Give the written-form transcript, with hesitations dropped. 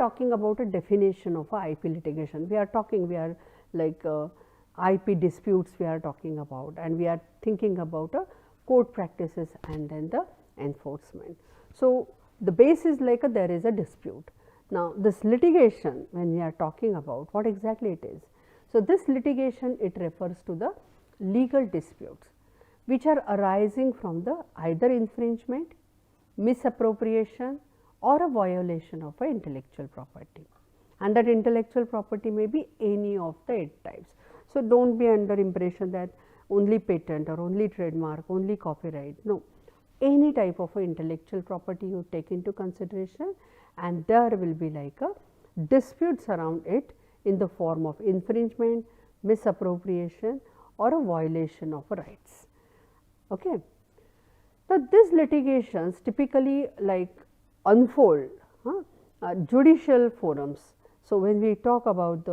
talking about a definition of a IP litigation. We are like IP disputes we are talking about, and we are thinking about a court practices and then the enforcement. So, the base is like there is a dispute. Now, this litigation, when we are talking about what exactly it is. So, this litigation, it refers to the legal disputes which are arising from the either infringement, misappropriation or a violation of a intellectual property, and that intellectual property may be any of the 8 types. So, do not be under impression that only patent or only trademark, only copyright, no, any type of a intellectual property you take into consideration, and there will be like a disputes around it in the form of infringement, misappropriation or a violation of rights. Okay. Now, these litigations typically like unfold judicial forums. So, when we talk about the